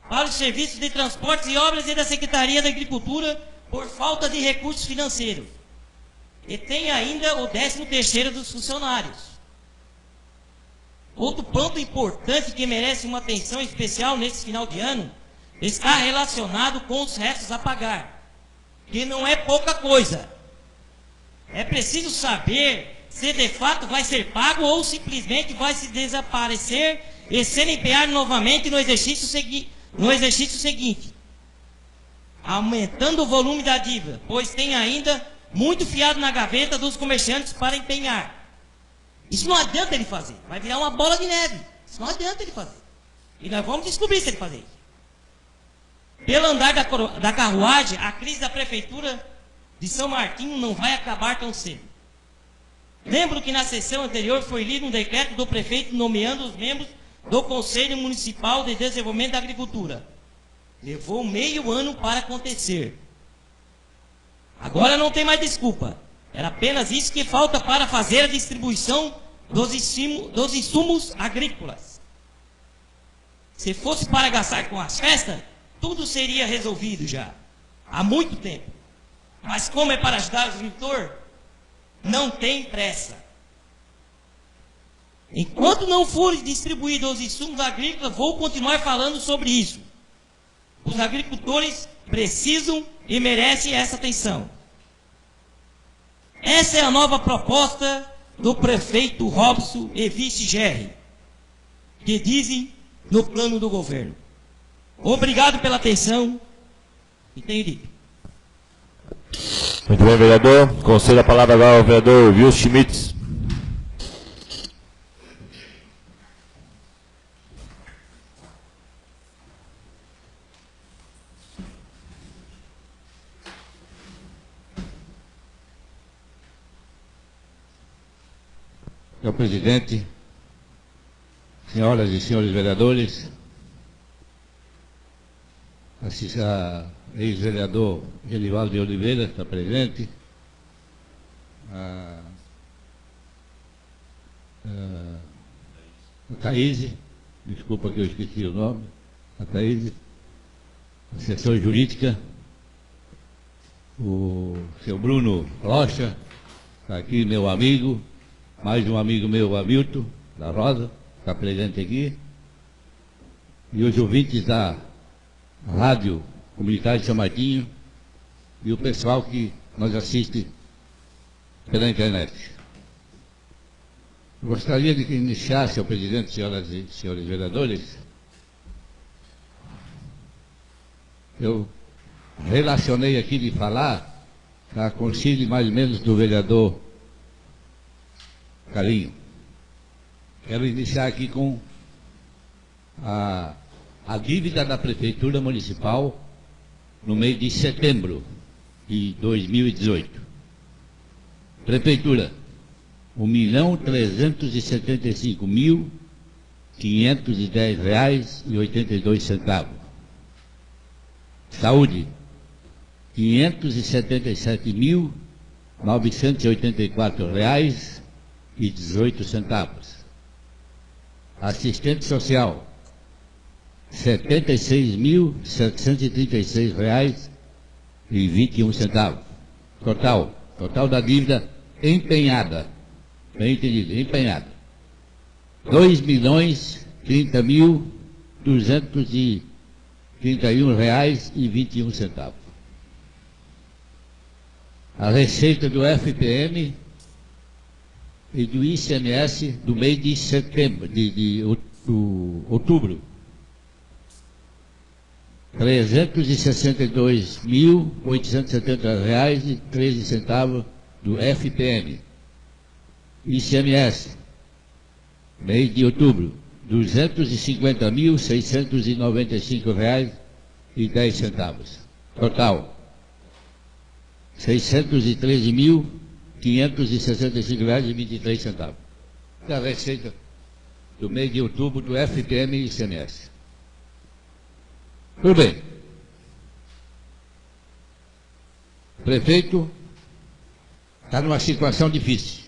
Speaker 3: para os serviços de transportes e obras e da Secretaria da Agricultura por falta de recursos financeiros. E tem ainda o 13º dos funcionários. Outro ponto importante que merece uma atenção especial nesse final de ano está relacionado com os restos a pagar, que não é pouca coisa. É preciso saber se de fato vai ser pago ou simplesmente vai se desaparecer e ser empenhado novamente no exercício seguinte, aumentando o volume da dívida, pois tem ainda muito fiado na gaveta dos comerciantes para empenhar. Isso não adianta ele fazer, vai virar uma bola de neve. Isso não adianta ele fazer. E nós vamos descobrir se ele fazer isso. Pelo andar da carruagem, a crise da prefeitura de São Martinho não vai acabar tão cedo. Lembro que na sessão anterior foi lido um decreto do prefeito nomeando os membros do Conselho Municipal de Desenvolvimento da Agricultura. Levou meio ano para acontecer. Agora não tem mais desculpa. Era apenas isso que falta para fazer a distribuição dos insumos agrícolas. Se fosse para gastar com as festas, tudo seria resolvido já, há muito tempo. Mas como é para ajudar o agricultor, não tem pressa. Enquanto não forem distribuídos os insumos agrícolas, vou continuar falando sobre isso. Os agricultores precisam e merecem essa atenção. Essa é a nova proposta do prefeito Robson e vice Gerri, que dizem no plano do governo. Obrigado pela atenção e tenho dito.
Speaker 1: Muito bem, vereador. Concedo a palavra agora ao vereador Wilson Schmitz.
Speaker 4: Senhor presidente, senhoras e senhores vereadores, a ex-vereador Genivaldo de Oliveira está presente, a Thaís, desculpa que eu esqueci o nome, a Thaís, assessora jurídica, o seu Bruno Rocha, está aqui, meu amigo, mais um amigo meu, Hamilton, da Rosa, está presente aqui, e os ouvintes da Rádio Comunitária de São Martinho e o pessoal que nos assiste pela internet. Eu gostaria de iniciar, senhor presidente, senhoras e senhores vereadores, eu relacionei aqui de falar a conselho mais ou menos do vereador Carinho. Quero iniciar aqui com a dívida da Prefeitura Municipal no mês de setembro de 2018. Prefeitura, R$1.375.510,82. Saúde, R$577.984,18. Assistente social, R$76.736,21. Total da dívida empenhada, bem entendido, empenhada, R$2.030.231,21. A receita do FPM e do ICMS do mês de setembro, de outubro, R$362.870,13 do FPM. ICMS, mês de outubro, R$250.695,10. Total, R$613.565,23. É a receita do mês de outubro do FPM e ICMS. Tudo bem. O prefeito está numa situação difícil.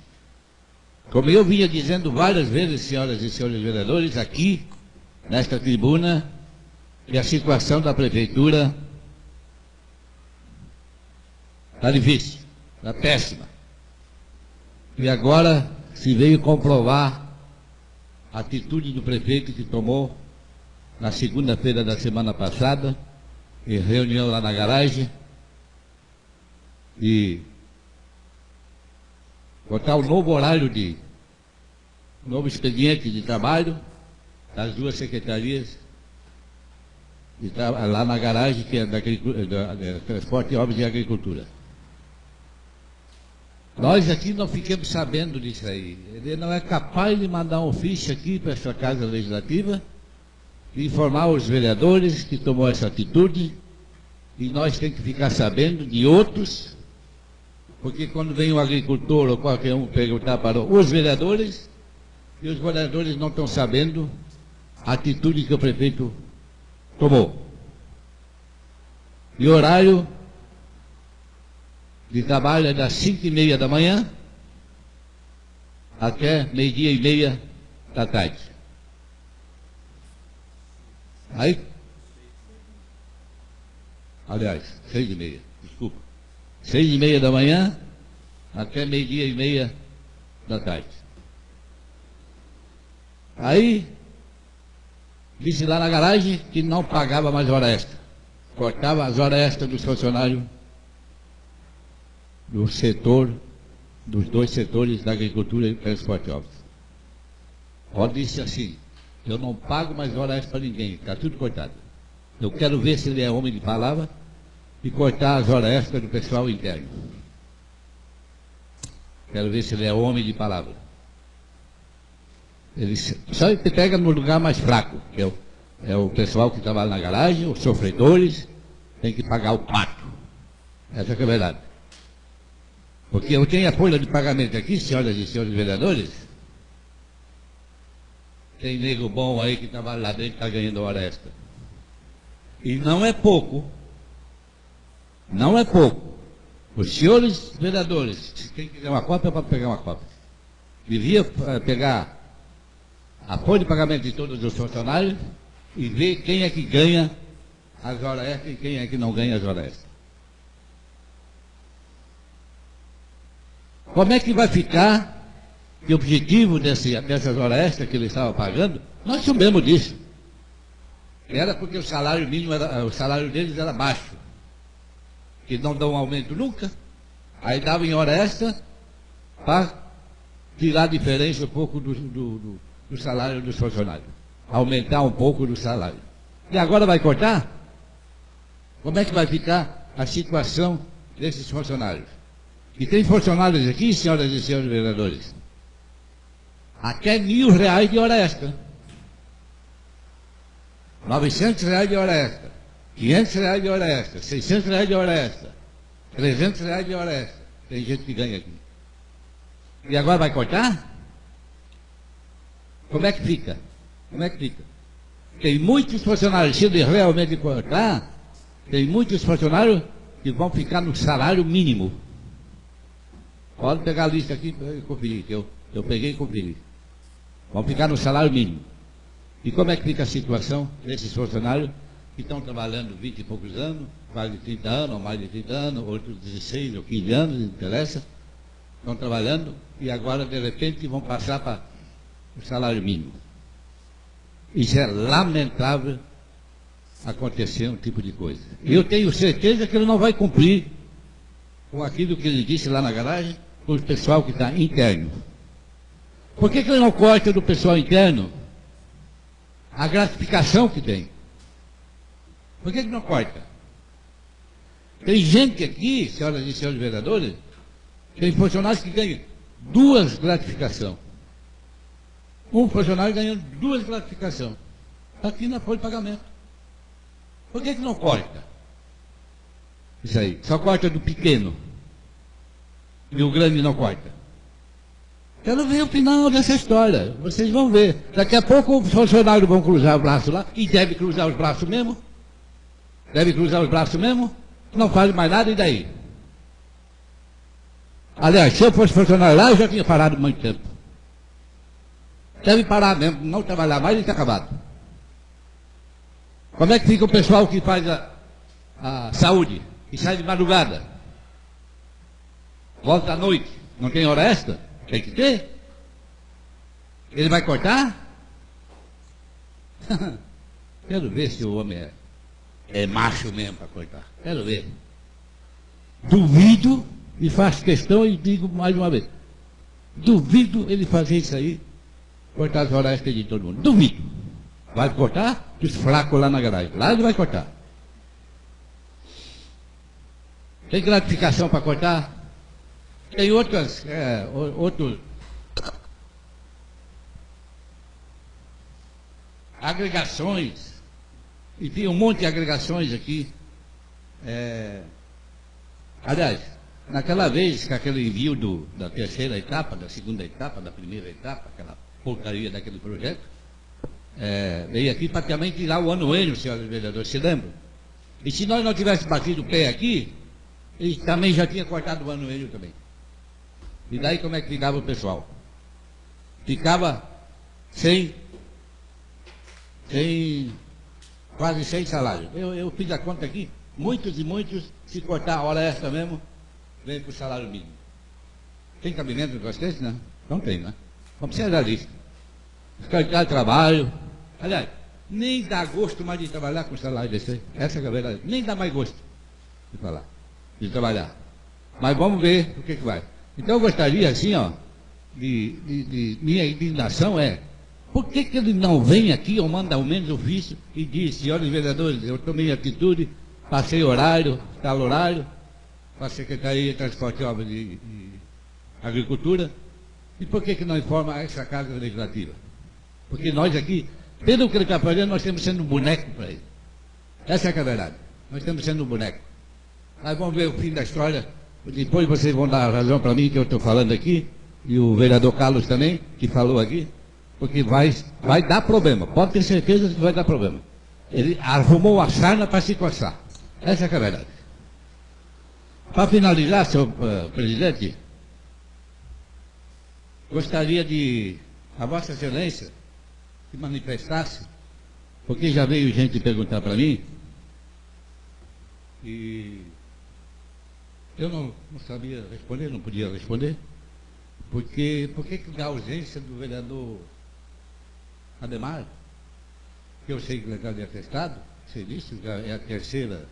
Speaker 4: Como eu vinha dizendo várias vezes, senhoras e senhores vereadores, aqui, nesta tribuna, que a situação da prefeitura está difícil, está péssima. E agora se veio comprovar a atitude do prefeito que tomou na segunda-feira da semana passada, em reunião lá na garagem, e botar o novo horário novo expediente de trabalho das duas secretarias lá na garagem, que é da Transporte e Obras e Agricultura. Nós aqui não ficamos sabendo disso aí. Ele não é capaz de mandar um ofício aqui para essa Casa Legislativa e informar os vereadores que tomou essa atitude e nós temos que ficar sabendo de outros, porque quando vem um agricultor ou qualquer um perguntar para os vereadores, e os vereadores não estão sabendo a atitude que o prefeito tomou. E o horário de trabalho é das 5h30 da manhã até 12h30 da tarde. Aí, aliás, 6h30, desculpa. 6h30 da manhã até 12h30 da tarde. Aí, disse lá na garagem que não pagava mais hora extra. Cortava as horas extras dos funcionários do setor, dos dois setores da agricultura e transporte óbvio. Ó, disse assim, eu não pago mais hora extra para ninguém, está tudo cortado. Eu quero ver se ele é homem de palavra e cortar as horas extras do pessoal interno. Quero ver se ele é homem de palavra. Ele só pega no lugar mais fraco, que é o pessoal que trabalha na garagem, os sofredores, tem que pagar o pato. Essa que é a verdade. Porque eu tenho a folha de pagamento aqui, senhoras e senhores vereadores. Tem nego bom aí que trabalha lá dentro e está ganhando hora extra. E não é pouco. Não é pouco. Os senhores vereadores, se quem quiser uma cópia, pode pegar uma cópia. Devia pegar a folha de pagamento de todos os funcionários e ver quem é que ganha as horas extras e quem é que não ganha as horas extras. Como é que vai ficar o objetivo dessas horas extras que eles estavam pagando? Nós soubemos disso. Era porque o salário mínimo, o salário deles era baixo. Que não dão aumento nunca. Aí dava em hora extra para tirar a diferença um pouco do salário dos funcionários. Aumentar um pouco do salário. E agora vai cortar? Como é que vai ficar a situação desses funcionários? E tem funcionários aqui, senhoras e senhores vereadores, até R$1.000 de hora extra. R$900 de hora extra. R$500 de hora extra. R$600 de hora extra. R$300 de hora extra. Tem gente que ganha aqui. E agora vai cortar? Como é que fica? Como é que fica? Tem muitos funcionários, se ele realmente cortar, tem muitos funcionários que vão ficar no salário mínimo. Pode pegar a lista aqui e conferir, que eu peguei e conferi. Vão ficar no salário mínimo. E como é que fica a situação desses funcionários que estão trabalhando 20 e poucos anos, mais de 30 anos, ou mais de 30 anos, outros 16 ou 15 anos, não interessa, estão trabalhando e agora, de repente, vão passar para o salário mínimo. Isso é lamentável acontecer um tipo de coisa. E eu tenho certeza que ele não vai cumprir com aquilo que ele disse lá na garagem, com o pessoal que está interno. Por que ele não corta do pessoal interno a gratificação que tem? Por que não corta? Tem gente aqui, senhoras e senhores vereadores, tem funcionários que ganham 2 gratificações. Um funcionário ganhando 2 gratificações. Está aqui na folha de pagamento. Por que não corta? Isso aí. Só corta do pequeno. E o grande não corta. Quero ver o final dessa história. Vocês vão ver. Daqui a pouco os funcionários vão cruzar o braço lá. E deve cruzar os braços mesmo. Deve cruzar os braços mesmo. Não faz mais nada, e daí? Aliás, se eu fosse funcionário lá, eu já tinha parado há muito tempo. Deve parar mesmo, não trabalhar mais e está acabado. Como é que fica o pessoal que faz a saúde, que sai de madrugada? Volta à noite, não tem hora extra? Tem que ter. Ele vai cortar? Quero ver se o homem é macho mesmo para cortar. Quero ver. Duvido, e faço questão e digo mais uma vez. Duvido ele fazer isso aí, cortar as horas extras de todo mundo. Duvido. Vai cortar dos fracos lá na garagem. Lá ele vai cortar. Tem gratificação para cortar? Tem outros agregações. E tem um monte de agregações aqui. Aliás, naquela vez, com aquele envio da terceira etapa, da segunda etapa, da primeira etapa, aquela porcaria daquele projeto, veio aqui praticamente tirar o anuênio, senhores vereadores, se lembram? E se nós não tivéssemos batido o pé aqui, ele também já tinha cortado o anuênio também. E daí como é que ficava o pessoal? Ficava quase sem salário. Eu fiz a conta aqui, muitos e muitos, se cortar a hora extra mesmo, vem com o salário mínimo. Tem cabimento com vocês, né? Não tem, né? Vamos ser realistas. Descartar trabalho. Aliás, nem dá gosto mais de trabalhar com salário desse aí. Essa é a verdade. Nem dá mais gosto de trabalhar. Mas vamos ver o que vai. Então eu gostaria, assim, ó, minha indignação por que ele não vem aqui ou manda ao menos ofício e diz, senhores vereadores, eu tomei atitude, passei horário, tal horário, para a Secretaria de Transporte e Obras e Agricultura, e por que não informa essa Casa Legislativa? Porque nós aqui, pelo que ele está fazendo, nós estamos sendo um boneco para ele. Essa é a verdade. Nós estamos sendo um boneco. Nós vamos ver o fim da história. Depois vocês vão dar razão para mim que eu estou falando aqui, e o vereador Carlos também, que falou aqui, porque vai dar problema. Pode ter certeza que vai dar problema. Ele arrumou a sarna para se coçar. Essa é a verdade. Para finalizar, senhor presidente, gostaria de a Vossa Excelência se manifestasse, porque já veio gente perguntar para mim, e eu não sabia responder, não podia responder, porque por que da ausência do vereador Ademar, que eu sei que ele está de atestado, sei disso, já é a terceira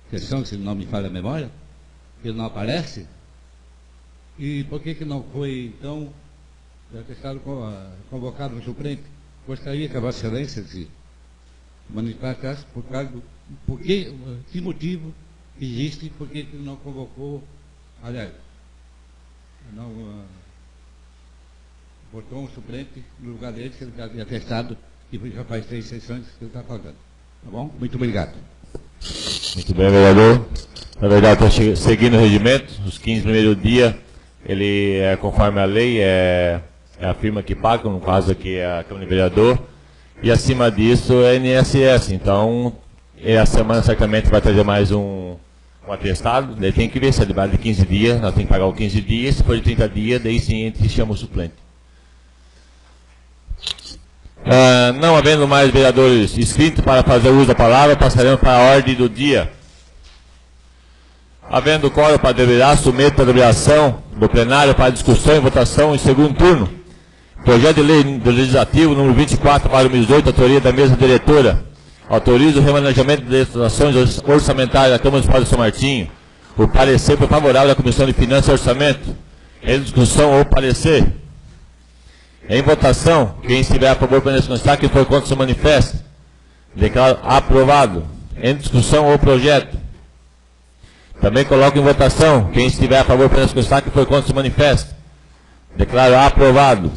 Speaker 4: sessão, se não me falha a memória, ele não aparece, e por que não foi, então, de atestado convocado no suplente? Gostaria que a Vossa Excelência se manifestasse por causa do que motivo existe, por que não convocou, aliás, não botou um suplente no lugar dele, que ele está de atestado, e já faz 3 sessões que ele está faltando. Tá bom? Muito obrigado.
Speaker 1: Muito bem, vereador. Na verdade, está seguindo o regimento, os 15 primeiros dias, ele é conforme a lei, é a firma que paga, no caso aqui é a Câmara de Vereador, e acima disso é a INSS. Então, a semana certamente vai trazer mais um atestado, daí tem que ver se é de 15 dias, nós temos que pagar os 15 dias, se for de 30 dias, daí sim a gente chama o suplente. Não havendo mais vereadores inscritos para fazer uso da palavra, passaremos para a ordem do dia. Havendo quórum para deliberar, submeto a deliberação do plenário para discussão e votação em segundo turno. Projeto de lei do Legislativo, número 24/2018, autoria da mesa diretora. Autoriza o remanejamento de legislações orçamentárias da Câmara Municipal de São Martinho. O parecer foi favorável da Comissão de Finanças e Orçamento. Em discussão ou parecer. Em votação, quem estiver a favor, permaneça constar, quem for contra, se manifesta. Declaro aprovado. Em discussão ou projeto. Também coloco em votação, quem estiver a favor, permaneça constar, quem for contra, se manifesta. Declaro aprovado.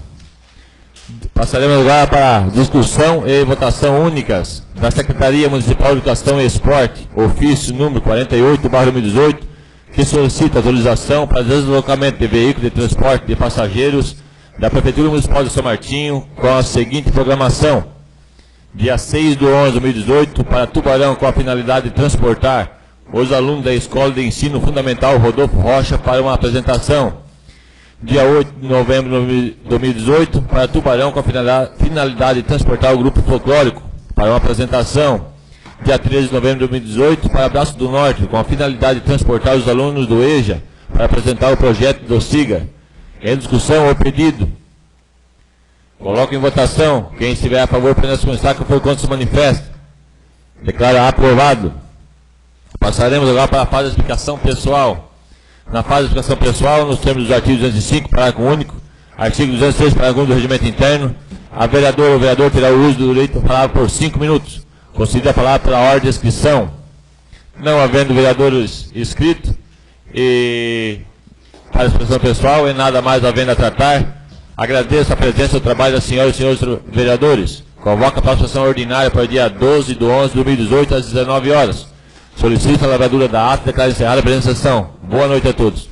Speaker 1: Passaremos agora para discussão e votação únicas da Secretaria Municipal de Educação e Esporte, ofício número 48/2018, que solicita autorização para deslocamento de veículos de transporte de passageiros da Prefeitura Municipal de São Martinho com a seguinte programação. Dia 6/11/2018 para Tubarão, com a finalidade de transportar os alunos da Escola de Ensino Fundamental Rodolfo Rocha para uma apresentação. Dia 8 de novembro de 2018 para Tubarão, com a finalidade de transportar o grupo folclórico para uma apresentação. Dia 13 de novembro de 2018 para Braço do Norte, com a finalidade de transportar os alunos do EJA para apresentar o projeto do SIGA. Em discussão ou pedido. Coloco em votação. Quem estiver a favor, permaneça constar, quem for contra, se manifesta. Declara aprovado. Passaremos agora para a fase de explicação pessoal. Na fase de explicação pessoal, nos termos dos artigos 205, parágrafo único, artigo 206, parágrafo 1 do regimento interno, a vereadora ou vereador terá o uso do direito da palavra por 5 minutos. Concedida a palavra pela ordem de inscrição. Não havendo vereadores inscritos e para a expressão pessoal e nada mais havendo a tratar, agradeço a presença e o trabalho das senhoras e senhores vereadores. Convoca a próxima sessão ordinária para o dia 12/11/2018 às 19 horas. Solicito a lavradura da ata e declaro encerrada a presente sessão. Boa noite a todos.